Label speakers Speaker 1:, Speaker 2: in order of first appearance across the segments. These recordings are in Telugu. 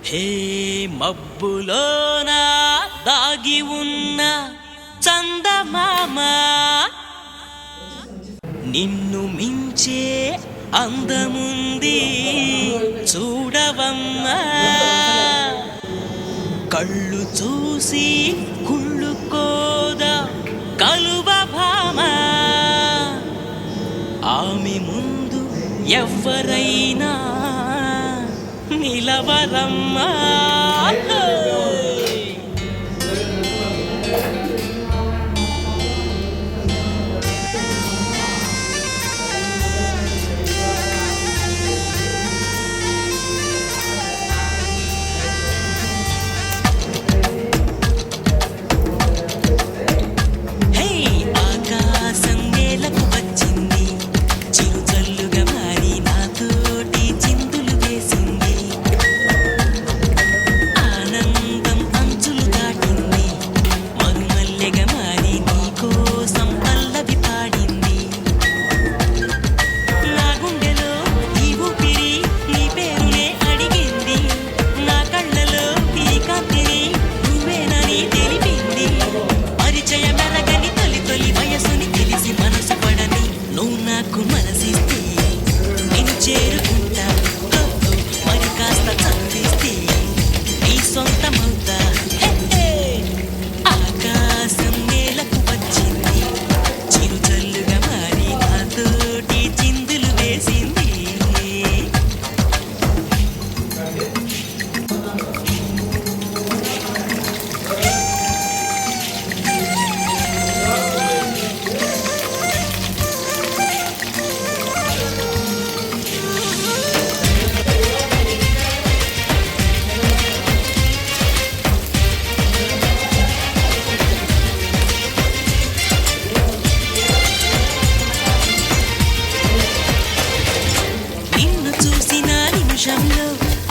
Speaker 1: హే మబ్బులోన దాగి ఉన్న చందమామ, నిన్ను మించే అందముంది చూడవమ్మా. కళ్ళు చూసి కుళ్ళుకోదా కలువ భామ, ఆమె ముందు ఎవ్వరైనా నిలవరమ్మా.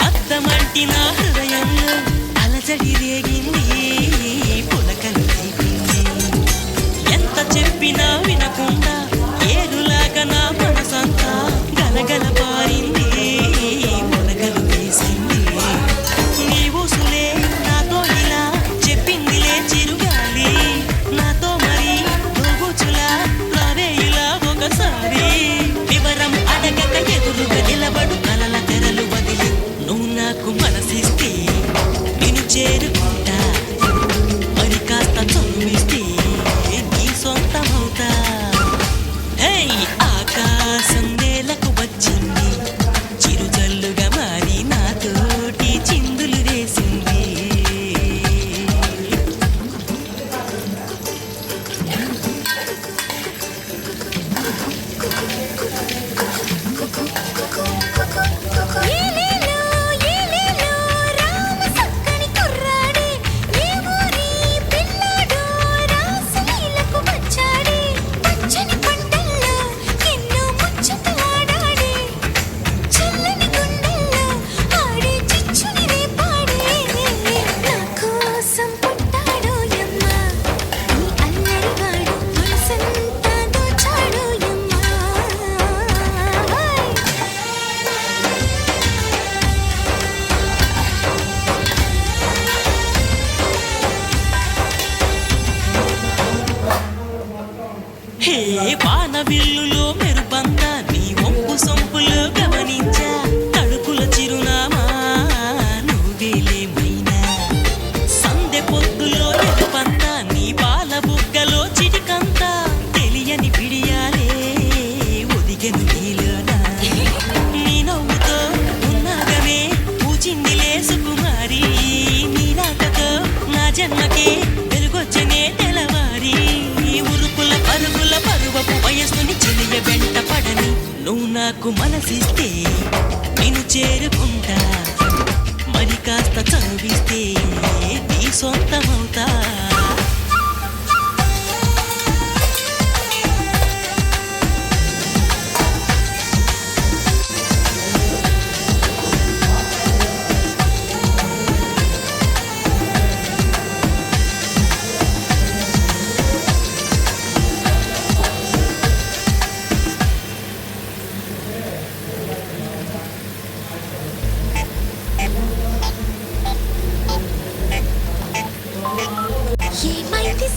Speaker 1: అద్దమంటి నా హృదయంలో అలజడి రేగింది, పులకలు రేగింది. ఎంత చెప్పినా వినకుండా ఏరులాగా నా మనసంతా గలగల పారింది, పులకలు వేసింది. నీ ఊసులే నాతో ఇలా చెప్పిందిలే చిరుగాలి, నాతో మరి దోబుచులా రావే ఇలా ఒకసారి. వివరం అడగక ఎదురుగా నిలబడు కలల తెరలు వదిలి, నువ్వు నాకు మనసిస్తే నేను చేరుకుంటా, మరి కాస్త చనువిస్తే నీ సొంతమవుతా. హే ఆకాశం నేలకు వచ్చింది, చిరుజల్లుగా మారి నాతోటి చిందులు వేసింది. హే వానవిల్లులో మెరుపంతా నీ వంపు సొంపులో గమనించా, తడుకుల చిరునామా నువ్వేలేమైనా. సందె పొద్దులో ఎరుపంతా నీ పాల బుగ్గలో చిటికంతా, తెలియని పిడియాలే ఒదిగెను నీలోనా. నీ నవ్వుతో ఉన్నాగమే పూచిందిలే సుకుమారి, నీ రాకతో నా జన్మకే వెలుగొచ్చనే తెలవారి. ఉరుకుల పరుగుల పరువపు వయస్సుని చెలియ వెంట పడని, నువ్వు నాకు మనసిస్తే నేను చేరుకుంటా, మరి కాస్త చనువిస్తే నీ సొంతమవుతా.
Speaker 2: ఏమైంది